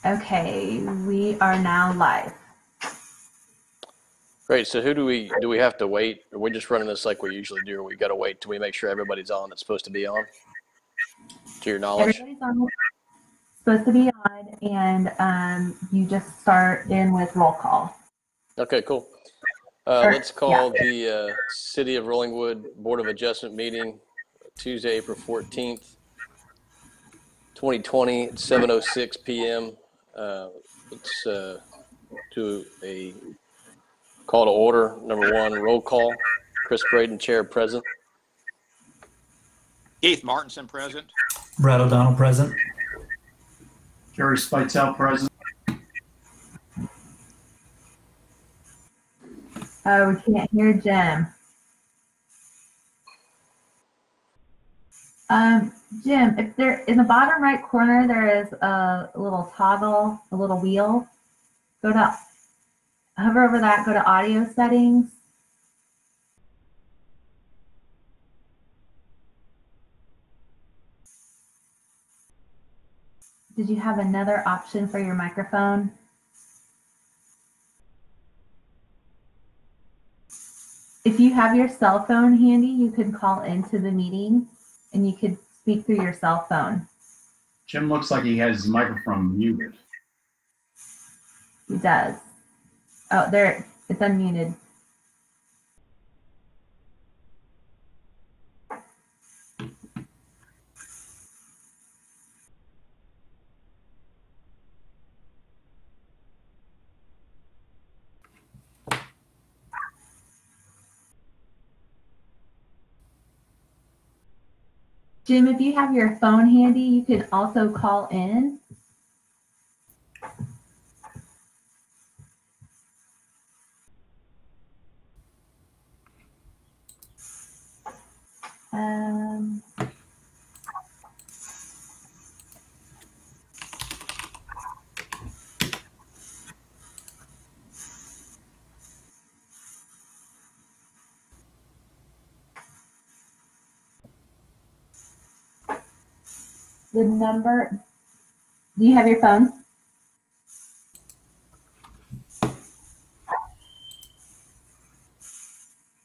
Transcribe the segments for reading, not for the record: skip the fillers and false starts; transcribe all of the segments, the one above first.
Okay, we are now live. Great. So who do we have to wait? Are we just running this like we usually do, or we got to wait till we make sure everybody's on that's supposed to be on? To your knowledge? Everybody's on, supposed to be on, and you just start in with roll call. Okay, cool. Let's call the City of Rollingwood Board of Adjustment meeting Tuesday, April 14th, 2020 at 7:06 p.m. Let's do a call to order. Number one, roll call. Chris Braden, Chair, present. Keith Martinson, present. Brad O'Donnell, present. Jerry Spitzel, present. Oh, we can't hear Jim. Jim, if there in the bottom right corner there is a little toggle, a little wheel. Hover over that, go to audio settings. Did you have another option for your microphone? If you have your cell phone handy, you could call into the meeting and you could speak through your cell phone. Jim looks like he has his microphone muted. He does. Oh, there, it's unmuted. Jim, if you have your phone handy, you could also call in. The number, do you have your phone?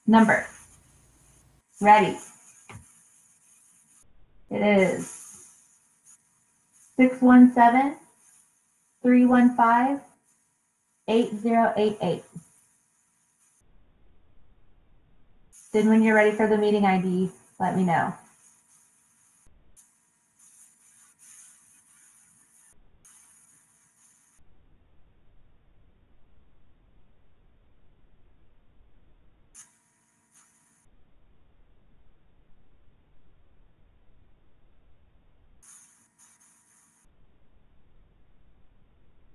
Number. Ready. It is 617-315-8088. Then when you're ready for the meeting ID, let me know.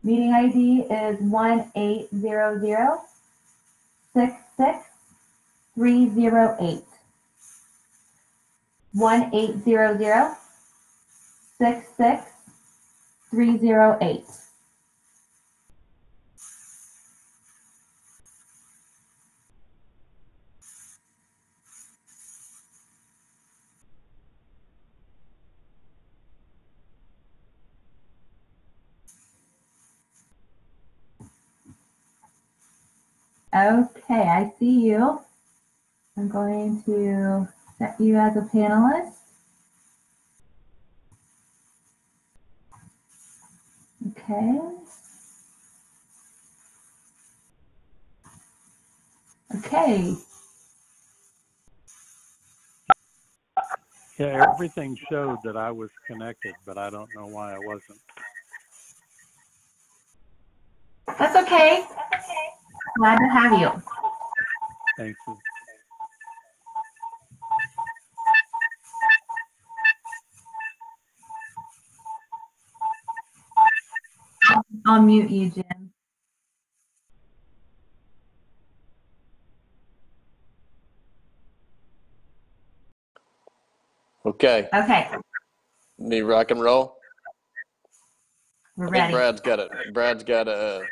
Meeting ID is 1-800-66308. 1-800-66308. Okay, I see you. I'm going to set you as a panelist. Okay. Okay. Yeah, everything showed that I was connected, but I don't know why I wasn't. That's okay. Glad to have you. Thank you. I'll mute you, Jim. Okay. Okay. Me rock and roll. We're I ready. think Brad's got to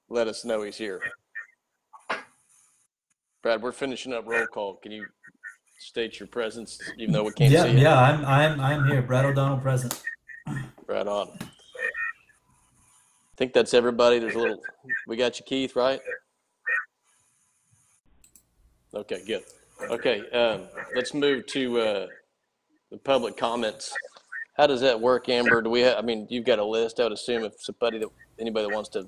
let us know he's here. Brad, we're finishing up roll call. Can you state your presence, even though we can't see you? Yeah, I'm here. Brad O'Donnell, present. Right on. think that's everybody. We got you, Keith, right? Okay, good. Okay, let's move to the public comments. How does that work, Amber? I mean, you've got a list, I would assume, if anybody that wants to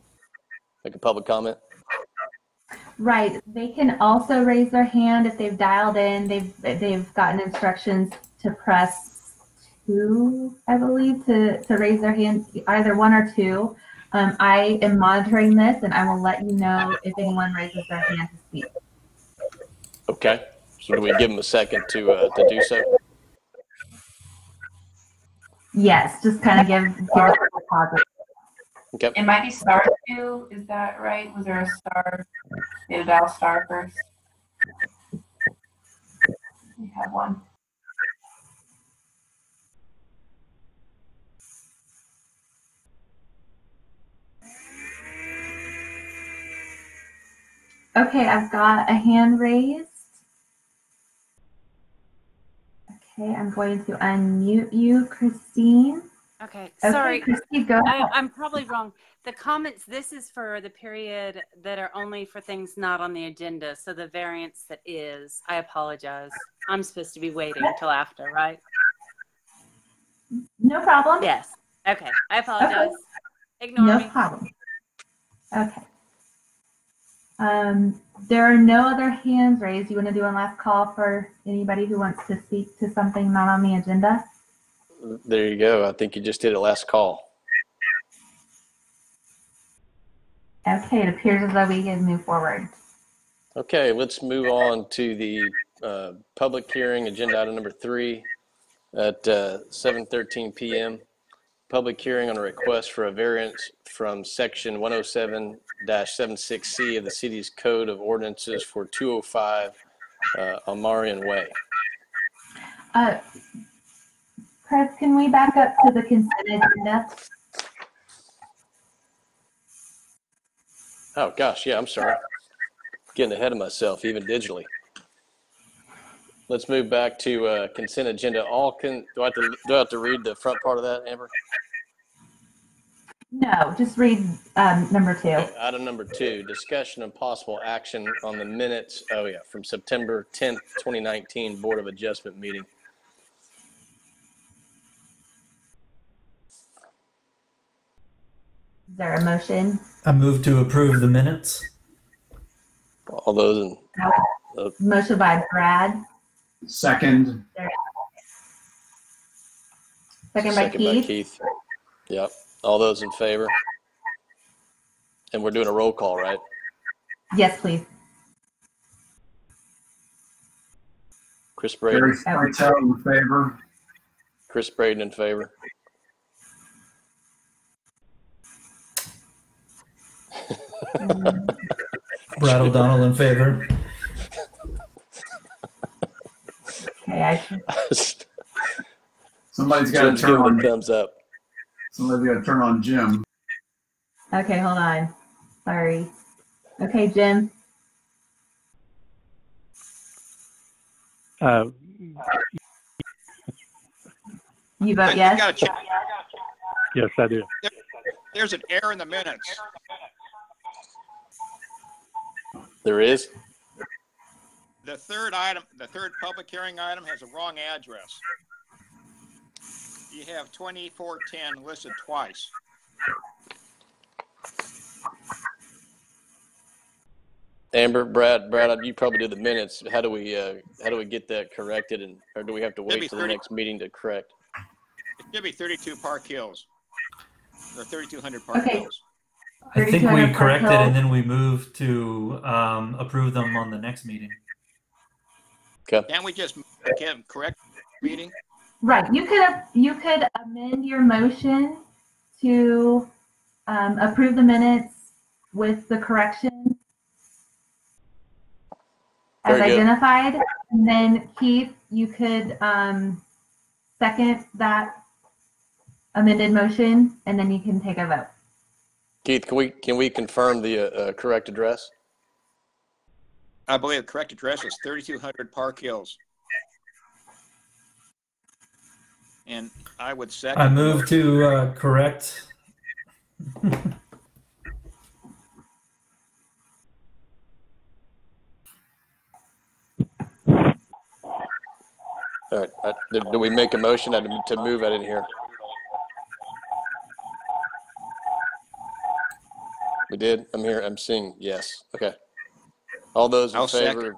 make a public comment. Right. They can also raise their hand if they've dialed in. They've gotten instructions to press 2, I believe, to raise their hand, either 1 or 2. I am monitoring this, and I will let you know if anyone raises their hand to speak. Okay. So do we give them a second to do so? Yes, just kind of give it a pause. Okay. It might be star 2, is that right? Was there a star? You had to dial star first. We have one. Okay, I've got a hand raised. Okay, I'm going to unmute you, Christine. Okay, Okay, sorry, Christine, go ahead. I'm probably wrong. The comments, this is for the period that are only for things not on the agenda. So the variance that is, I apologize. I'm supposed to be waiting till after, right? No problem. Yes. Okay, I apologize. Okay. Ignore No me. problem. Okay. There are no other hands raised. You want to do one last call for anybody who wants to speak to something not on the agenda? There you go. I think you just did a last call. Okay, it appears as though we can move forward. Okay, let's move on to the public hearing, agenda item number 3 at 7:13 p.m. Public hearing on a request for a variance from section 107-76C of the city's code of ordinances for 205 Amarian Way. Chris, can we back up to the consent agenda? Oh gosh, yeah, I'm sorry. Getting ahead of myself, even digitally. Let's move back to consent agenda. Do I have to read the front part of that, Amber? No, just read number 2. Okay, item number 2, discussion and possible action on the minutes, from September 10th, 2019 Board of Adjustment meeting. Is there a motion? I move to approve the minutes. All those in Motion by Brad, Second. second by Keith. Yep. All those in favor? And we're doing a roll call, right? Yes, please. Chris Jerry Braden. Spitel in favor. Chris Braden in favor. Brad O'Donnell in favor. Okay, Somebody's got to Jim's turn giving on. a thumbs up. Somebody's got to turn on Jim. okay, hold on. Sorry. Okay, Jim. You vote You yes? gotta check. Yes, I do. There's an error in the minutes. There is? The third public hearing item has a wrong address. You have 2410 listed twice. Amber, Brad, you probably do the minutes. How do we get that corrected, or do we have to wait till the next meeting to correct? It should be 32 Park Hills, or 3200 Park Okay. Hills. I think 3200 we Park corrected Hill. and then we moved to approve them on the next meeting. Okay. Can't we just correct meeting? Right. You could amend your motion to approve the minutes with the correction as Very good. identified. And then Keith, you could second that amended motion, and then you can take a vote. Keith, can we confirm the correct address? I believe the correct address is 3200 Park Hills. And I would second. I move to correct. All right. Do we make a motion to move? I didn't hear. We did. I'm here. I'm seeing yes. Okay. All those in I'll favor? second.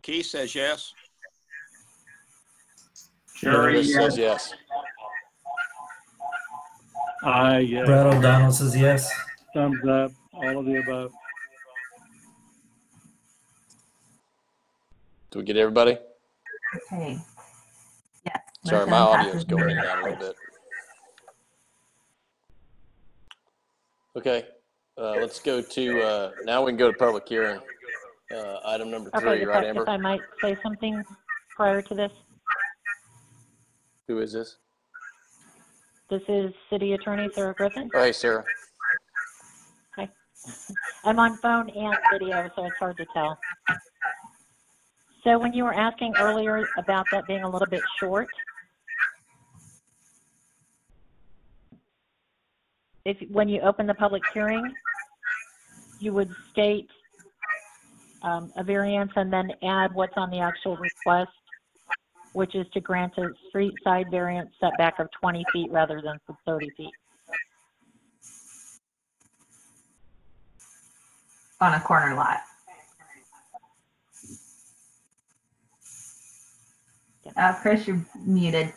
Keith says yes. Jerry, Chris yes. says yes. Yes. Brad O'Donnell says yes. Thumbs up. All of the above. Do we get everybody? Okay. Yes. Sorry, my motion audio is passes going in and out a unanimously. little bit. Okay. Let's go to, now we can go to public hearing. Item number 3, Okay, right, Amber? if I might say something prior to this. Who is this? This is City Attorney Sarah Griffin. Oh, hey, Sarah. Hi. I'm on phone and video, so it's hard to tell. So when you were asking earlier about that being a little bit short, when you open the public hearing, you would state a variance and then add what's on the actual request, which is to grant a street side variance setback of 20 feet rather than 30 feet. On a corner lot. Chris, you're muted.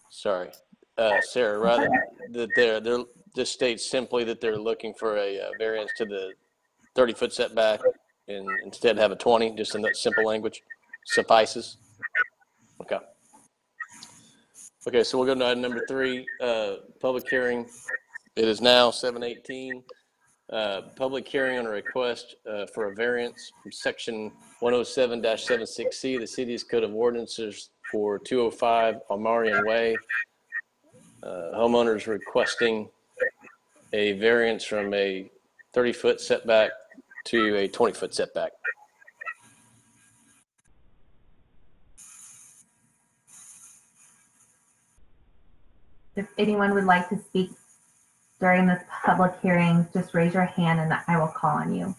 Sorry. Sarah, rather that they're just state simply that they're looking for a variance to the 30-foot setback and instead have a 20, just in that simple language, suffices. Okay. Okay, so we'll go to item number 3, public hearing. It is now 7:18. Public hearing on a request for a variance from section 107-76C, the city's code of ordinances for 205 Almarian Way. Homeowners requesting a variance from a 30-foot setback to a 20-foot setback. If anyone would like to speak during this public hearing, just raise your hand and I will call on you.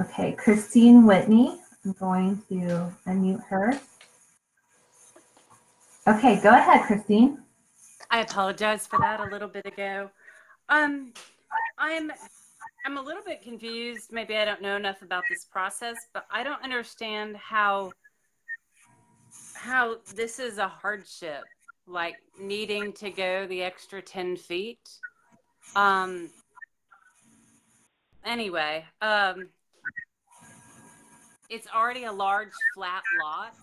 Okay, Christine Whitney, I'm going to unmute her. Okay, go ahead, Christine. I apologize for that a little bit ago. I'm a little bit confused. Maybe I don't know enough about this process, but I don't understand how this is a hardship, like needing to go the extra 10 feet. Anyway, it's already a large flat lot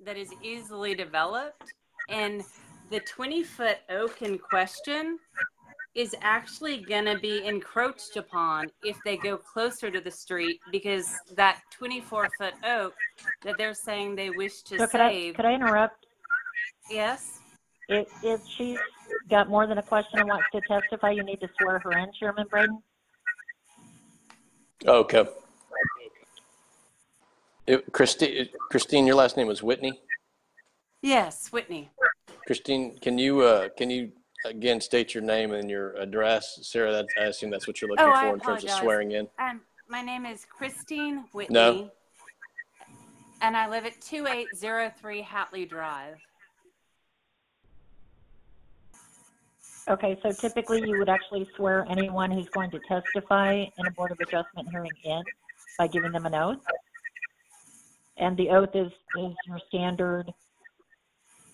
that is easily developed, and the 20-foot oak in question is actually going to be encroached upon if they go closer to the street, because that 24-foot oak that they're saying they wish to So save. could I interrupt? Yes? If she's got more than a question and wants to testify, you need to swear her in, Chairman Braden. Okay. Christine, your last name was Whitney? Yes, Whitney. Christine, can you again state your name and your address? Sarah, I assume that's what you're looking Oh, for I in terms of apologize. swearing in. My name is Christine Whitney. No. And I live at 2803 Hatley Drive. Okay, so typically you would actually swear anyone who's going to testify in a Board of Adjustment hearing in by giving them an oath. And the oath is your standard,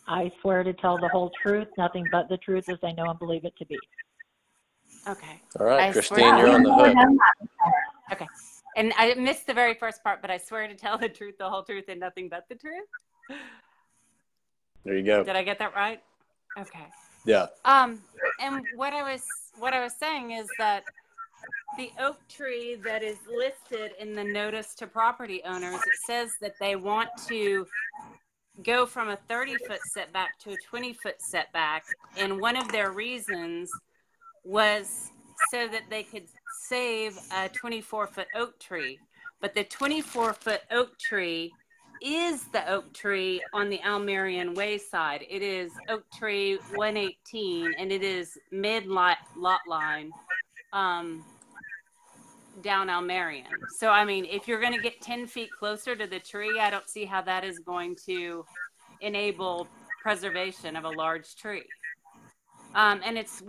I swear to tell the whole truth, nothing but the truth as I know and believe it to be. Okay. All right, I Christine, swear- you're on the hook. Okay. And I missed the very first part, but I swear to tell the truth, the whole truth, and nothing but the truth. There you go. Did I get that right? Okay. Yeah. And what I was saying is that the oak tree that is listed in the notice to property owners, it says that they want to go from a 30-foot setback to a 20-foot setback, and one of their reasons was so that they could save a 24-foot oak tree. But the 24-foot oak tree is the oak tree on the Almarian Way side. It is oak tree 118, and it is mid-lot line down Almerian. So, I mean, if you're going to get 10 feet closer to the tree, I don't see how that is going to enable preservation of a large tree. And it's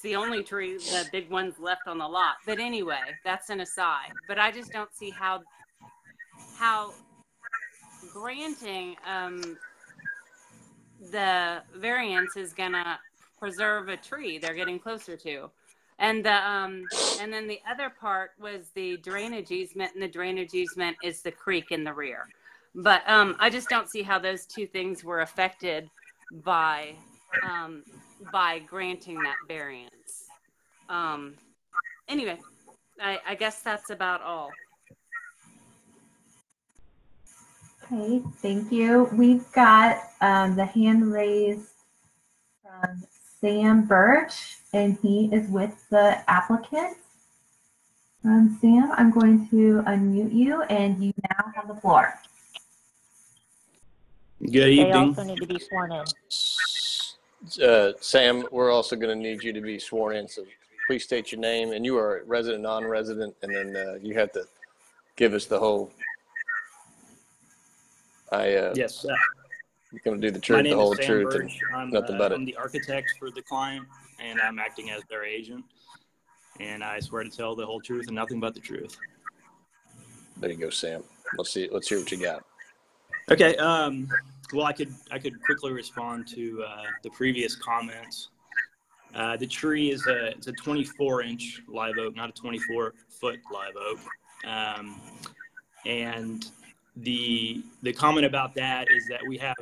the only tree, the big ones left on the lot. But anyway, that's an aside. But I just don't see how granting the variance is gonna preserve a tree they're getting closer to. And then the other part was the drainage easement, and the drainage easement is the creek in the rear. But I just don't see how those two things were affected by granting that variance. Anyway, I guess that's about all. Okay, thank you. We've got the hand raised from Sam Birch, and he is with the applicant. Sam, I'm going to unmute you, and you now have the floor. Good They evening. also need to be sworn in. Sam, we're also going to need you to be sworn in, so please state your name, and you are resident, non-resident, and then you have to give us the whole. Yes. I'm going to do the My truth, the name whole is Sam truth, Birch. and nothing but it. I'm the architect for the client, and I'm acting as their agent. And I swear to tell the whole truth and nothing but the truth. There you go, Sam. Let's hear what you got. Okay. Well, I could quickly respond to the previous comments. The tree is it's a 24-inch live oak, not a 24-foot live oak. And the comment about that is that we have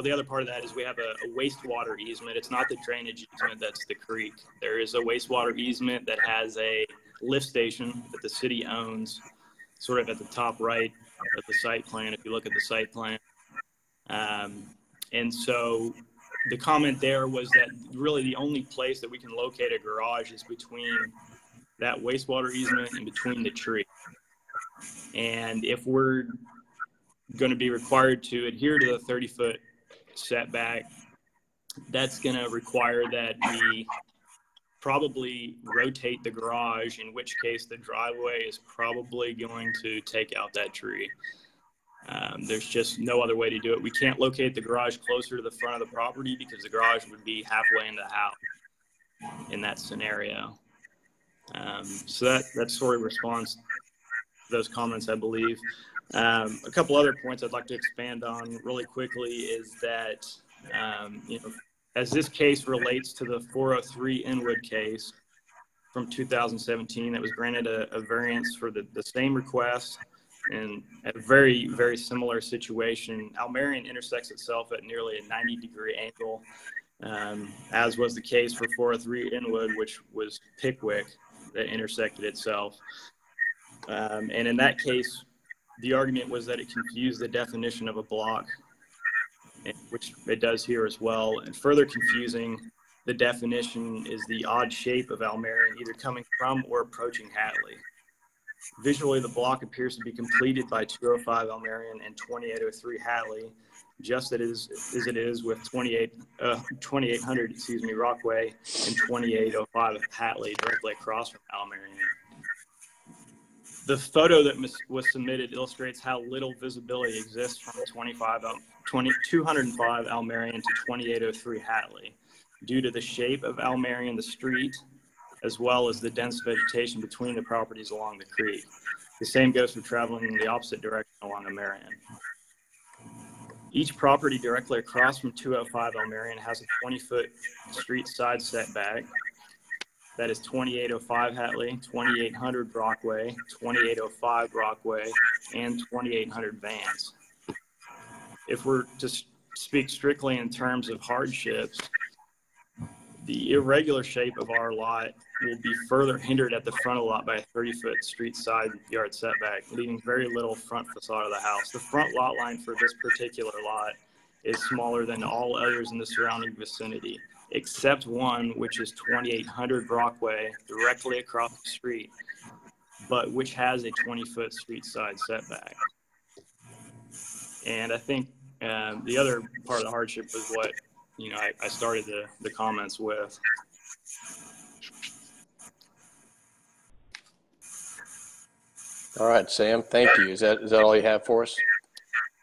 the other part of that is we have a wastewater easement. It's not the drainage easement, that's the creek. There is a wastewater easement that has a lift station that the city owns, sort of at the top right of the site plan, if you look at the site plan. And so the comment there was that really the only place that we can locate a garage is between that wastewater easement and between the tree. And if we're going to be required to adhere to the 30-foot setback, that's going to require that we probably rotate the garage, in which case the driveway is probably going to take out that tree. There's just no other way to do it. We can't locate the garage closer to the front of the property because the garage would be halfway in the house in that scenario. So that sort of responds to those comments, I believe. A couple other points I'd like to expand on really quickly is that, as this case relates to the 403 Inwood case from 2017 that was granted a variance for the same request and a very, very similar situation. Almerian intersects itself at nearly a 90-degree angle, as was the case for 403 Inwood, which was Pickwick that intersected itself. And in that case, the argument was that it confused the definition of a block, which it does here as well. And further confusing the definition is the odd shape of Almerian, either coming from or approaching Hatley. Visually, the block appears to be completed by 205 Almerian and 2803 Hatley, just as it is with 2800 Rockway and 2805 Hatley directly across from Almerian. The photo that was submitted illustrates how little visibility exists from 205 Almerian to 2803 Hatley due to the shape of Almerian, the street, as well as the dense vegetation between the properties along the creek. The same goes for traveling in the opposite direction along Almerian. Each property directly across from 205 Almerian has a 20-foot street side setback. That is 2805 Hatley, 2800 Brockway, 2805 Brockway, and 2800 Vance. If we're to speak strictly in terms of hardships, the irregular shape of our lot will be further hindered at the front of the lot by a 30-foot street side yard setback, leaving very little front facade of the house. The front lot line for this particular lot is smaller than all others in the surrounding vicinity, except one, which is 2800 Brockway, directly across the street, but which has a 20-foot street side setback. And I think the other part of the hardship was what I started the comments with. All right, Sam, thank you. Is that all you have for us?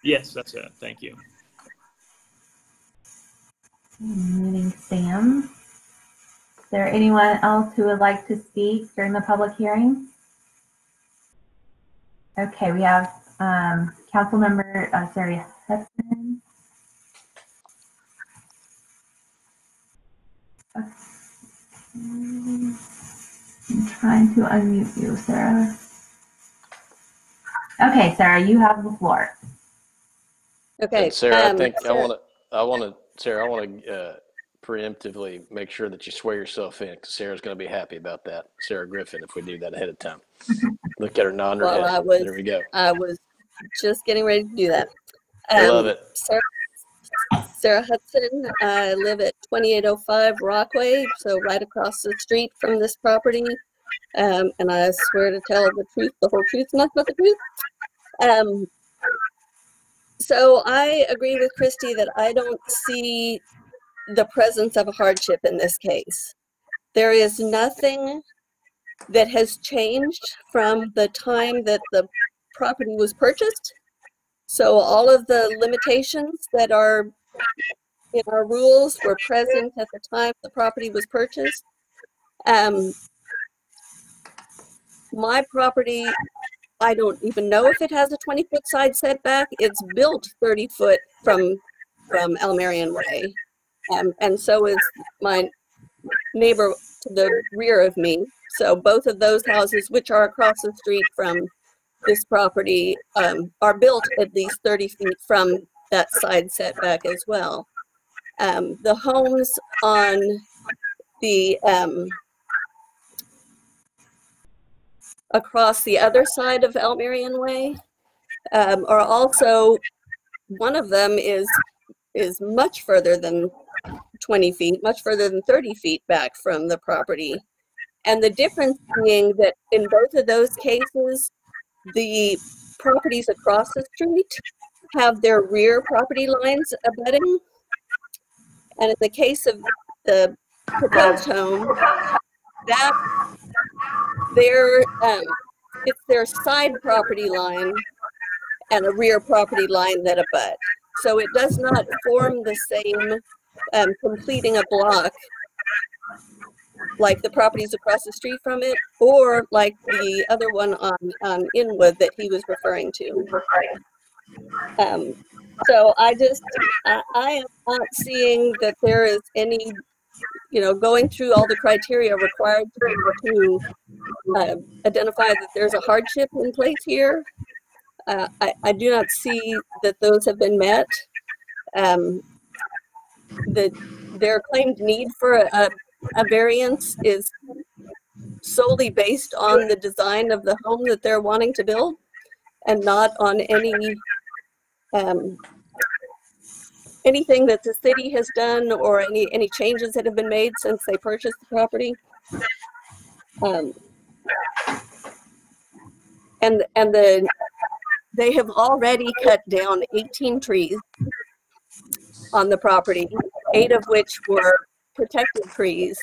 Yes, that's it. Thank you. Meeting Sam. Is there anyone else who would like to speak during the public hearing? Okay, we have Councilmember Hudson. Okay. I'm trying to unmute you, Sarah. Okay, Sarah, you have the floor. Okay. And Sarah, I think Sarah, I want to preemptively make sure that you swear yourself in, because Sarah's going to be happy about that. Sarah Griffin, if we do that ahead of time. Look at her nodding her head. There we go. I was just getting ready to do that. I love it. Sarah Hudson. I live at 2805 Rockway, so right across the street from this property. And I swear to tell the truth, the whole truth, nothing but the truth. So I agree with Christy that I don't see the presence of a hardship in this case. There is nothing that has changed from the time that the property was purchased. So all of the limitations that are in our rules were present at the time the property was purchased. My property, I don't even know if it has a 20-foot side setback. It's built 30 foot from Almerian Way. And so is my neighbor to the rear of me. So both of those houses, which are across the street from this property, are built at least 30 feet from that side setback as well. The homes on the across the other side of Almerian Way are also, one of them is much further than 20 feet, much further than 30 feet back from the property. And the difference being that in both of those cases, the properties across the street have their rear property lines abutting. And in the case of the proposed home, that it's their side property line and a rear property line that abut. So it does not form the same completing a block like the properties across the street from it, or like the other one on Inwood that he was referring to. So I am not seeing that there is any, going through all the criteria required to identify that there's a hardship in place here. I do not see that those have been met. Their claimed need for a variance is solely based on the design of the home that they're wanting to build, and not on anything that the city has done or any changes that have been made since they purchased the property. They have already cut down 18 trees on the property, 8 of which were protected trees.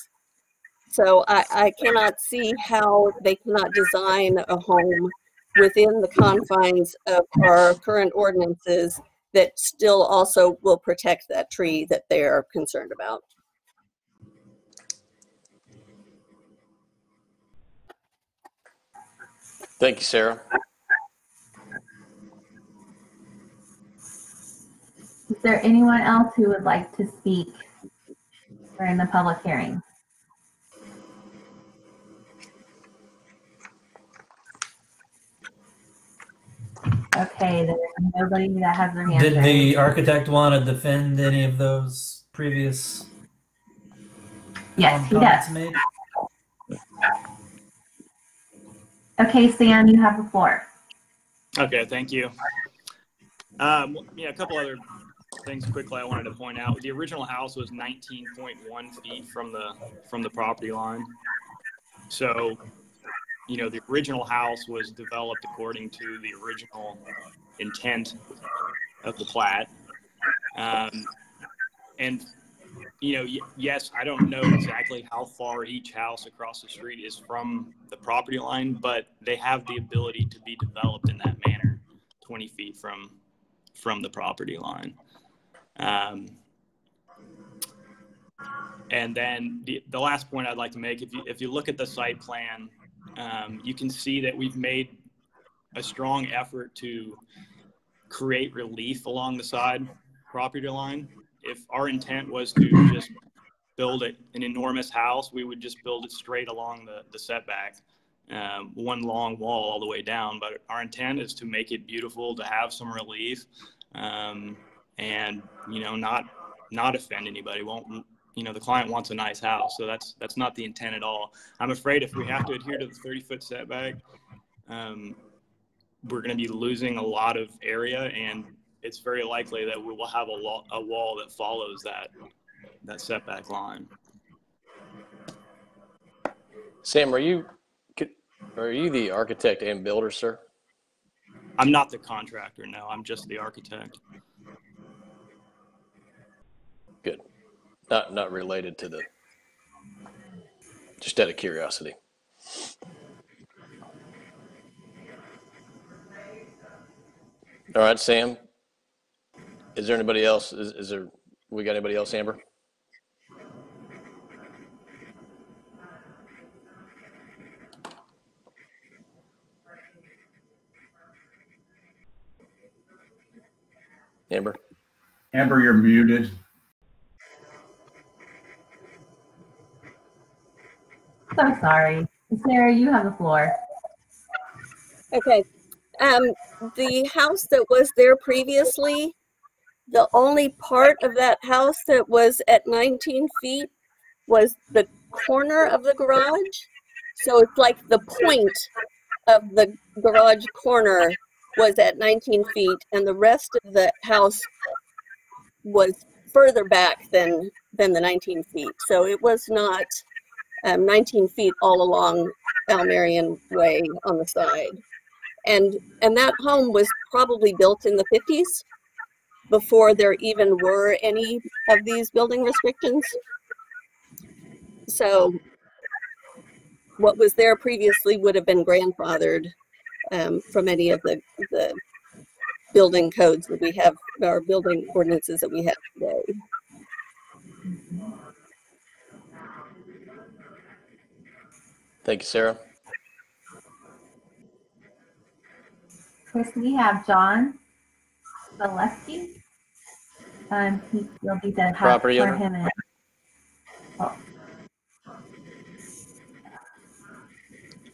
So I cannot see how they cannot design a home within the confines of our current ordinances that still also will protect that tree that they're concerned about. Thank you, Sarah. Is there anyone else who would like to speak during the public hearing? Okay, there's nobody that has their hand Did raised. the architect want to defend any of those previous Yes, he comments does. made? Okay, Sam, you have the floor. Okay, thank you. A couple other things quickly I wanted to point out. The original house was 19.1 feet from the property line. So, the original house was developed according to the original intent of the plat. And, yes, I don't know exactly how far each house across the street is from the property line, but they have the ability to be developed in that manner, 20 feet from the property line. And then the last point I'd like to make, if you look at the site plan, you can see that we've made a strong effort to create relief along the side property line. If our intent was to just build an enormous house, we would just build it straight along the setback, one long wall all the way down. But our intent is to make it beautiful, to have some relief, and not offend anybody. The client wants a nice house, so that's not the intent at all. I'm afraid if we have to adhere to the 30-foot setback, we're going to be losing a lot of area, and it's very likely that we will have a wall that follows that setback line. Sam, are you the architect and builder, sir? I'm not the contractor, no. I'm just the architect. Good. Not related to just out of curiosity. All right, Sam. Is there anybody else? We got anybody else, Amber? Amber? Amber, you're muted. So sorry. Sarah, you have the floor. Okay. The house that was there previously, the only part of that house that was at 19 feet was the corner of the garage. So it's like the point of the garage corner was at 19 feet, and the rest of the house was further back than the 19 feet. So it was not 19 feet all along Almerian Way on the side. And that home was probably built in the 50s before there even were any of these building restrictions. So what was there previously would have been grandfathered from any of the building codes that we have, or building ordinances that we have today. Thank you, Sarah. Chris, we have John Zaleski. You'll be the Property for owner. him.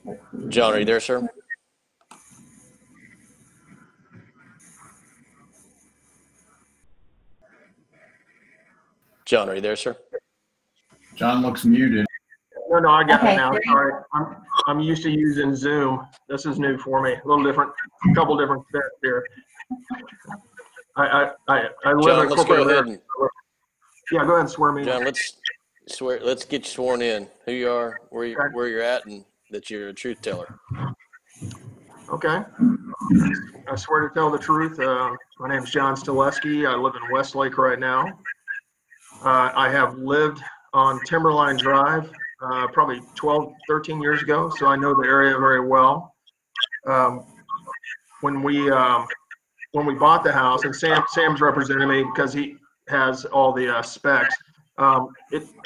And, John, are you there, sir? John, are you there, sir? John looks muted. No, I got Okay. it now. Sorry. I'm used to using Zoom. This is new for me. A little different, couple different steps here. I live John, in let's go ahead and yeah, go ahead and swear me in. John, let's get you sworn in. Who you are, where you're at, and that you're a truth teller. Okay. I swear to tell the truth. My name is John Stileski. I live in Westlake right now. I have lived on Timberline Drive probably 12, 13 years ago, so I know the area very well. When we bought the house, and Sam's representing me because he has all the specs.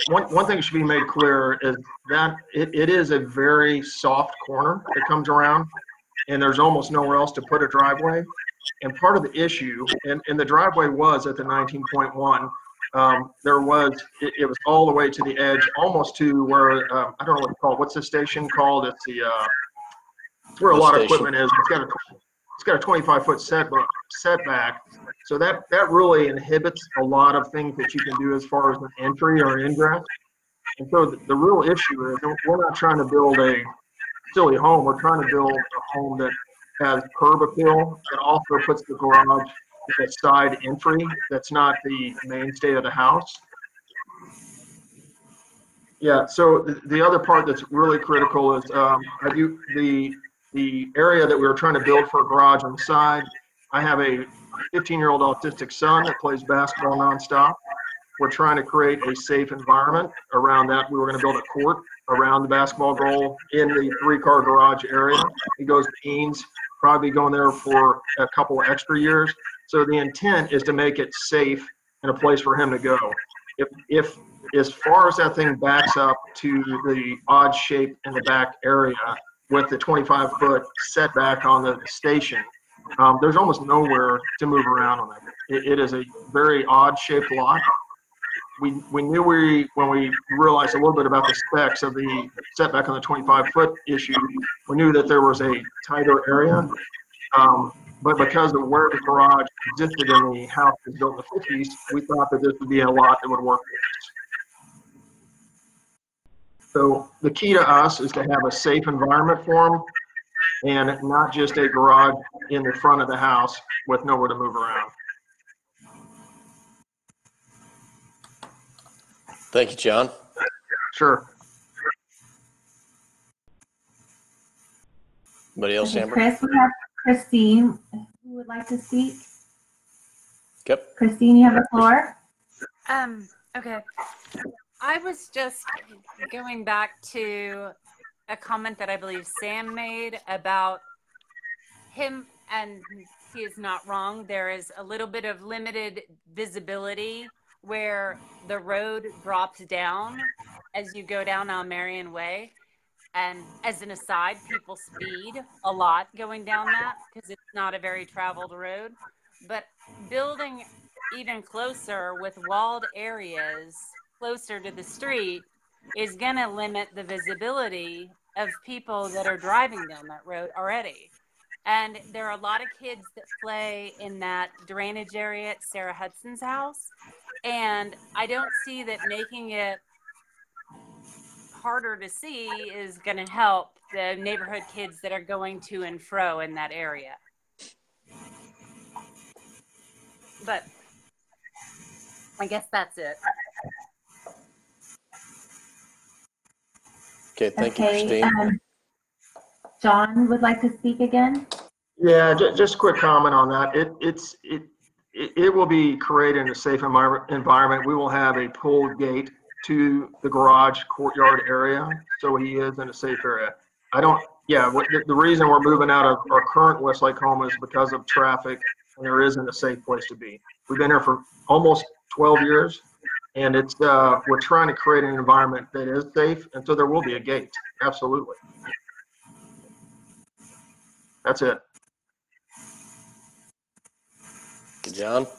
One thing should be made clear is that it is a very soft corner that comes around, and there's almost nowhere else to put a driveway. And part of the issue, and the driveway was at the 19.1, it was all the way to the edge, almost to where, I don't know what it's called. What's the station called? It's it's where a lot of equipment is. It's got a 25-foot setback. So that really inhibits a lot of things that you can do as far as an entry or an ingress. And so the real issue is we're not trying to build a silly home. We're trying to build a home that has curb appeal and also puts the garage at a side entry that's not the mainstay of the house. Yeah, so the other part that's really critical is the area that we were trying to build for a garage on the side. I have a 15-year-old autistic son that plays basketball nonstop. we're trying to create a safe environment around that. We were going to build a court around the basketball goal in the 3-car garage area. He goes to Eanes, probably going there for a couple of extra years. So the intent is to make it safe and a place for him to go. If as far as that thing backs up to the odd shape in the back area with the 25-foot setback on the station, there's almost nowhere to move around on it. It is a very odd shaped lot. We knew when we realized a little bit about the specs of the setback on the 25-foot issue, we knew that there was a tighter area. But because of where the garage existed in the house that was built in the 50s, we thought that this would be a lot that would work for us. So the key to us is to have a safe environment for them and not just a garage in the front of the house with nowhere to move around. Thank you, John. Sure. Anybody else, Okay, Amber? Chris, we have Christine who would like to speak. Yep. Christine, you have the floor. Okay. I was just going back to a comment that I believe Sam made about him, and he is not wrong. There is a little bit of limited visibility where the road drops down as you go down Marion Way. And as an aside, people speed a lot going down that because it's not a very traveled road. But building even closer with walled areas closer to the street is going to limit the visibility of people that are driving down that road already. And there are a lot of kids that play in that drainage area at Sarah Hudson's house. And I don't see that making it harder to see is going to help the neighborhood kids that are going to and fro in that area. But I guess that's it. Okay, thank you, Christine. John would like to speak again. Yeah, just a quick comment on that. It will be created in a safe environment. We will have a pulled gate to the garage courtyard area, so he is in a safe area. The reason we're moving out of our current Westlake home is because of traffic, and there isn't a safe place to be. We've been here for almost 12 years, and we're trying to create an environment that is safe, and so there will be a gate, absolutely. That's it. John? Is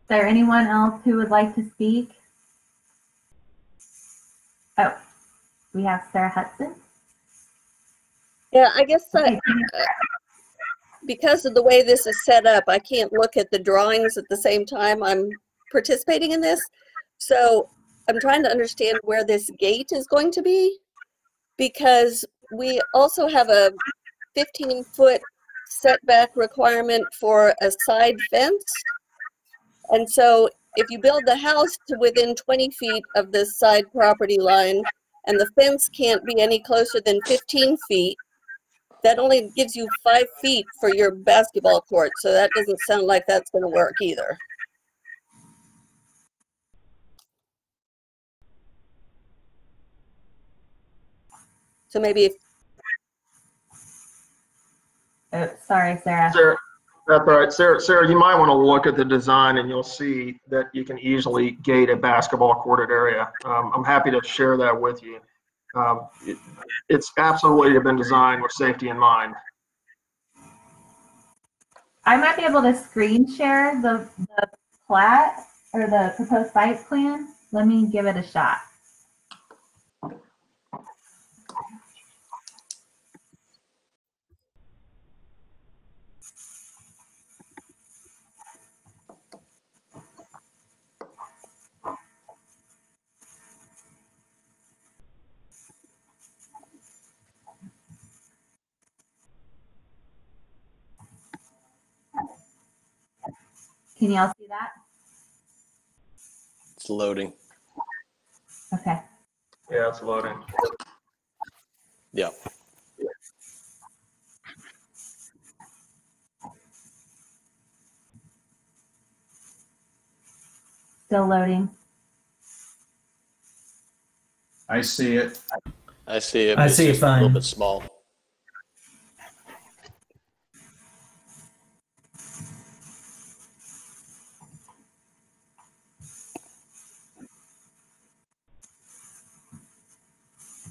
there anyone else who would like to speak? Oh, we have Sarah Hudson. Yeah, I guess because of the way this is set up, I can't look at the drawings at the same time I'm participating in this. So I'm trying to understand where this gate is going to be, because we also have a 15-foot setback requirement for a side fence. And so if you build the house to within 20 feet of this side property line and the fence can't be any closer than 15 feet, that only gives you 5 feet for your basketball court. So that doesn't sound like that's going to work either. So maybe if Sorry, Sarah. Sarah, that's all right. Sarah, you might want to look at the design and you'll see that you can easily gate a basketball courted area. I'm happy to share that with you. It's absolutely been designed with safety in mind. I might be able to screen share the plat or the proposed site plan. Let me give it a shot. Can y'all see that? It's loading. Okay. Yeah, it's loading. Yeah. Still loading. I see it. I see it. I But it's see it just a little fine. bit small.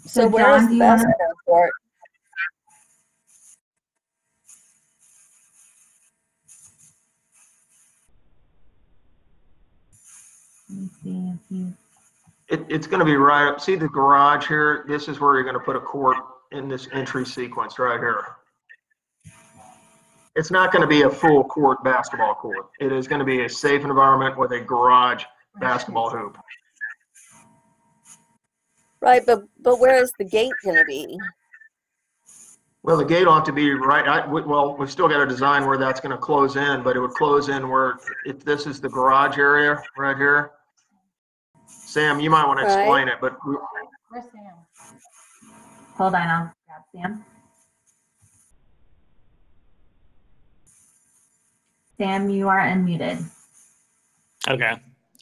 So where is John, the do you want to? basketball court? Let me see if you. It's going to be right up. See the garage here? This is where you're going to put a court in this entry sequence right here. It's not going to be a full court basketball court. It is going to be a safe environment with a garage basketball hoop. Right, but where is the gate going to be? Well, the gate ought to be right. Well, we've still got to design where that's going to close in, but it would close in where, if this is the garage area right here. Sam, you might want to explain it, but Where's Sam? Hold on, I'll grab Sam. Sam, you are unmuted. Okay.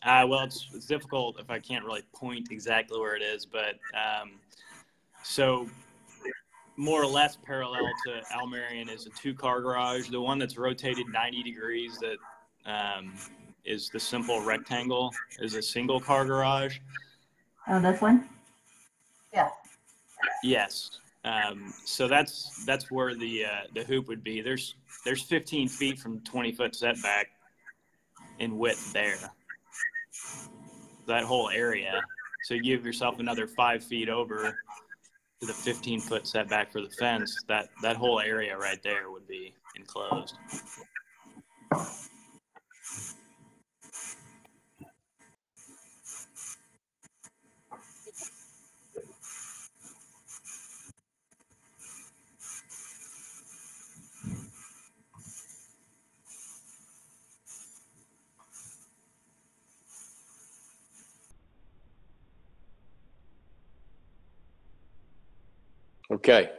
Well, it's difficult if I can't really point exactly where it is, but so more or less parallel to Almerian is a 2-car garage. The one that's rotated 90 degrees that is the simple rectangle is a 1-car garage. Oh, this one? Yeah. Yes. So that's where the hoop would be. There's 15 feet from 20-foot setback in width there. That whole area. So you give yourself another 5 feet over to the 15-foot setback for the fence. That whole area right there would be enclosed. Okay.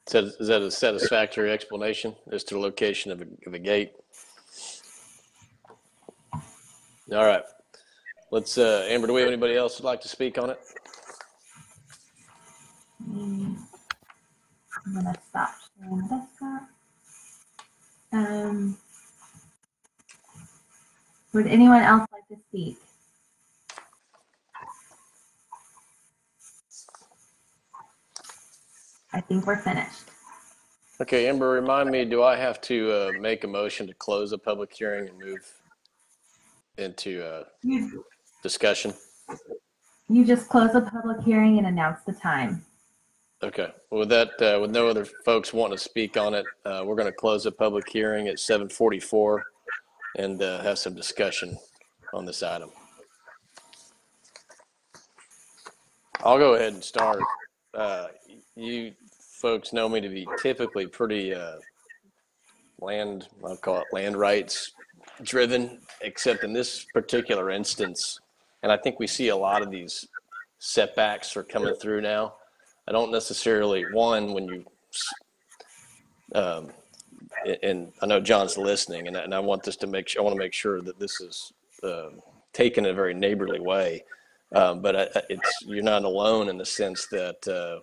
So is that a satisfactory explanation as to the location of a gate? All right. Let's, Amber, do we have anybody else who'd like to speak on it? I'm going to stop sharing the desktop. Would anyone else like to speak? I think we're finished. Okay, Amber, remind me, do I have to make a motion to close the public hearing and move into discussion? You just close the public hearing and announce the time. Okay. Well, with that, with no other folks wanting to speak on it, we're going to close the public hearing at 7:44 and have some discussion on this item. I'll go ahead and start. You folks know me to be typically pretty I'll call it land rights driven, except in this particular instance. And I think we see a lot of these setbacks are coming through now. I don't necessarily, when you, and I know John's listening, and I want this to I want to make sure that this is taken in a very neighborly way. But you're not alone in the sense that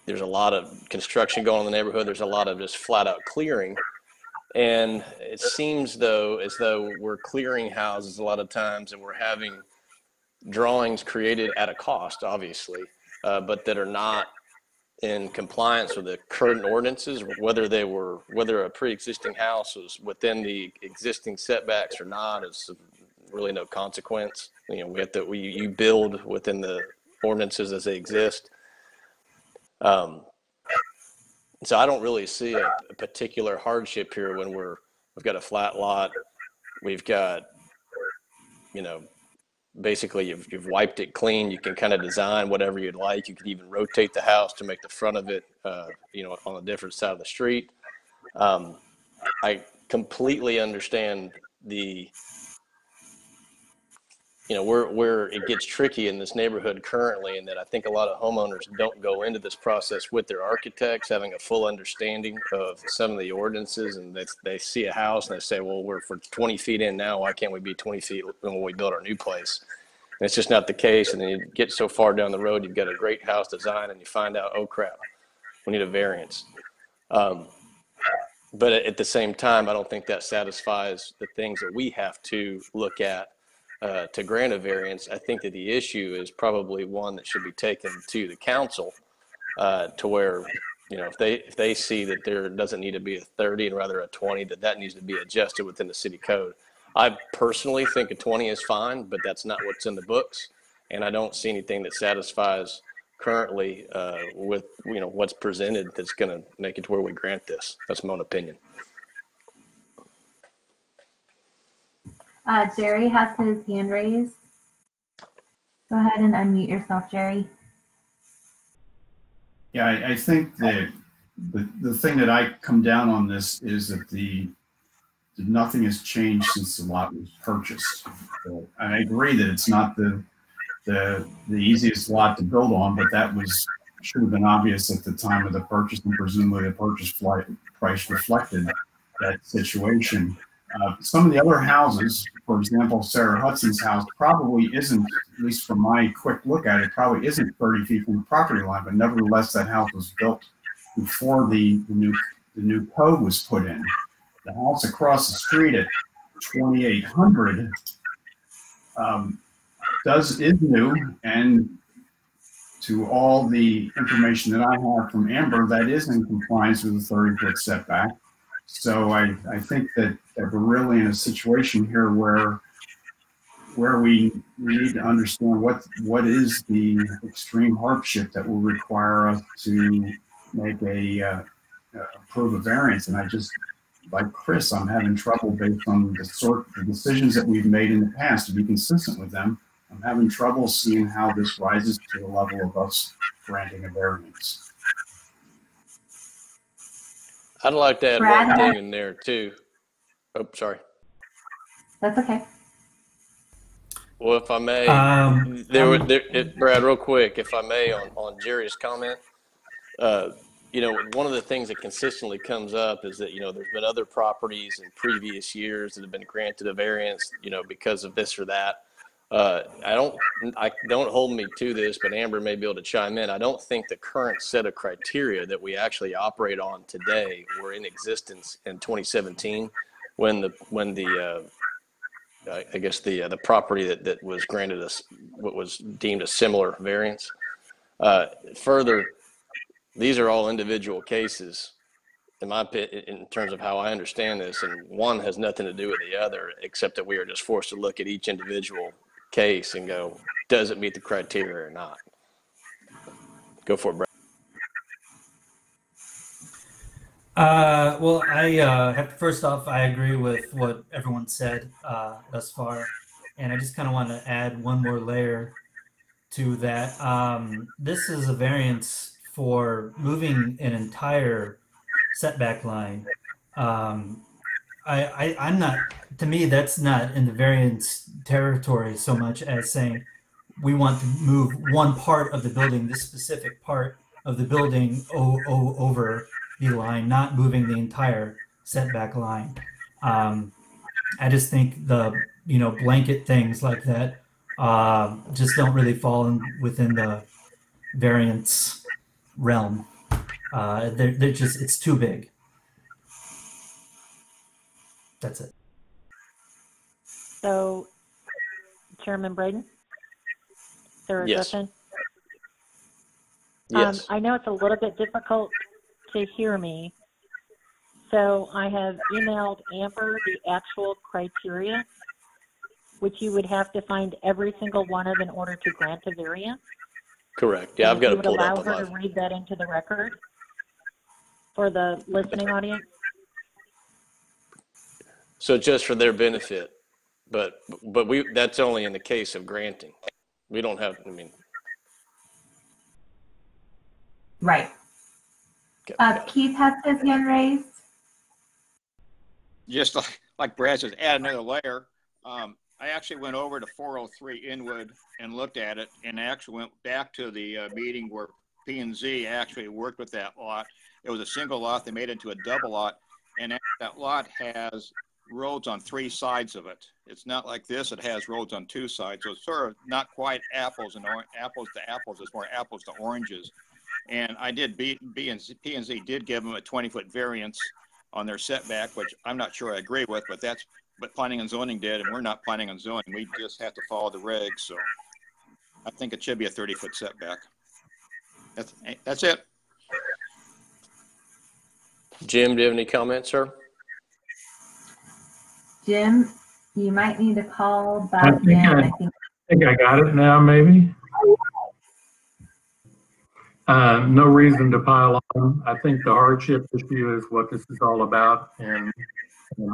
there's a lot of construction going on in the neighborhood. There's a lot of just flat out clearing. And it seems as though we're clearing houses a lot of times and we're having drawings created at a cost, obviously, but that are not in compliance with the current ordinances, whether a pre-existing house was within the existing setbacks or not is really no consequence. You know, you build within the ordinances as they exist. So I don't really see a particular hardship here when we've got a flat lot. We've got, basically you've wiped it clean. You can kind of design whatever you'd like. You could even rotate the house to make the front of it, on a different side of the street. I completely understand the where it gets tricky in this neighborhood currently, and that I think a lot of homeowners don't go into this process with their architects having a full understanding of some of the ordinances, and they see a house and they say, well, we're for 20 feet in now, why can't we be 20 feet when we build our new place? And it's just not the case. And then you get so far down the road, you've got a great house design, and you find out, oh crap, we need a variance. But at the same time, I don't think that satisfies the things that we have to look at to grant a variance. I think that the issue is probably one that should be taken to the council to where, if they see that there doesn't need to be a 30 and rather a 20, that needs to be adjusted within the city code. I personally think a 20 is fine, but that's not what's in the books. And I don't see anything that satisfies currently with what's presented that's going to make it to where we grant this. That's my own opinion. Jerry has his hand raised. Go ahead and unmute yourself, Jerry. Yeah, I think that the thing that I come down on this is that nothing has changed since the lot was purchased. So I agree that it's not the easiest lot to build on, but that should have been obvious at the time of the purchase, and presumably the purchase price reflected that situation. Some of the other houses, for example, Sarah Hudson's house probably isn't, at least from my quick look at it, probably isn't 30 feet from the property line, but nevertheless that house was built before the new code was put in. The house across the street at 2800 is new, and to all the information that I have from Amber, that is in compliance with the 30-foot setback. So I think that we're really in a situation here where we need to understand what is the extreme hardship that will require us to make approve a variance. And I just, like Chris, I'm having trouble based on the decisions that we've made in the past to be consistent with them. I'm having trouble seeing how this rises to the level of us granting a variance. I'd like to add one thing in there too. Oh, sorry. That's okay. Well, if I may, Brad, real quick, if I may, on Jerry's comment, one of the things that consistently comes up is that, there's been other properties in previous years that have been granted a variance, because of this or that. Don't hold me to this, but Amber may be able to chime in. I don't think the current set of criteria that we actually operate on today were in existence in 2017 when the property that was granted us what was deemed a similar variance. Further, these are all individual cases, in my opinion, in terms of how I understand this, and one has nothing to do with the other, except that we are just forced to look at each individual case and go, does it meet the criteria or not? Go for it, Brad. Well, first off, I agree with what everyone said thus far, and I just kind of want to add one more layer to that. This is a variance for moving an entire setback line. I'm not, to me, that's not in the variance territory so much as saying we want to move one part of the building, this specific part of the building over the line, not moving the entire setback line. I just think the, blanket things like that just don't really fall within the variance realm. They're just, it's too big. That's it. So, Chairman Braden? Sarah Yes. Griffin? Yes. I know it's a little bit difficult to hear me, so I have emailed Amber the actual criteria, which you would have to find every single one of in order to grant a variance. Correct. Yeah, I've got it pulled up. Would you allow her to read that into the record for the listening audience? So just for their benefit, but that's only in the case of granting. We don't have, Right. Keith has his hand raised. Just like Brad says, add another layer. I actually went over to 403 Inwood and looked at it, and actually went back to the meeting where P&Z actually worked with that lot. It was a single lot. They made it into a double lot, and that lot has roads on 3 sides of it. It's not like this. It has roads on 2 sides. So it's sort of not quite apples to apples. It's more apples to oranges. And I did, P&Z did give them a 20-foot variance on their setback, which I'm not sure I agree with, but planning and zoning did, and we're not planning on zoning. We just have to follow the regs. So I think it should be a 30-foot setback. That's it. Jim, do you have any comments, sir? Jim, you might need to call back in. I think I got it now, maybe. No reason to pile on. I think the hardship issue is what this is all about, and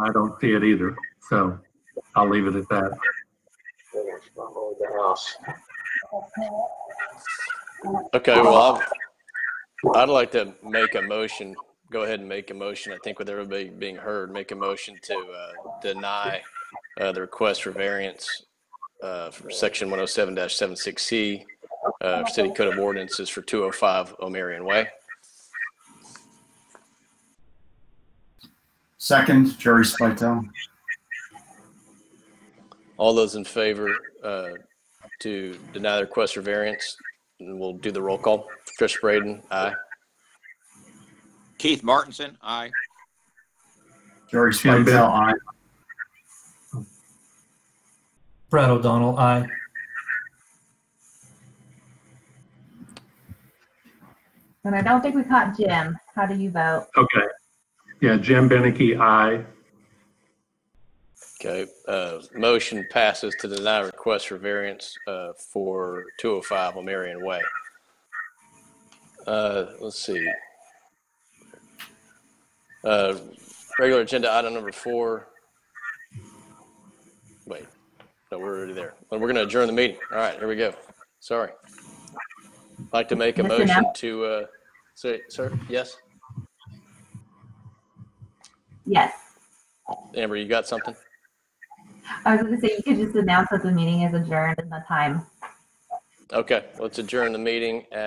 I don't see it either. So I'll leave it at that. Okay, well, I'd like to make a motion. Go ahead and make a motion. I think with everybody being heard, make a motion to deny the request for variance for section 107-76C City Code of Ordinances for 205 O'Marion Way. Second, Jerry Spitel. All those in favor to deny the request for variance, and we'll do the roll call. Chris Braden, aye. Keith Martinson, aye. Jerry Spitel, aye. Brad O'Donnell, aye. And I don't think we caught Jim. How do you vote? Okay. Yeah, Jim Beneke, aye. Okay, motion passes to deny request for variance for 205 O'Marion Way. Let's see. Regular agenda item number 4. Wait, no, we're already there. We're going to adjourn the meeting. All right, here we go. Sorry. I'd like to make a motion to, say, sir, yes? Yes. Amber, you got something? I was going to say you could just announce that the meeting is adjourned and the time. Okay, let's adjourn the meeting at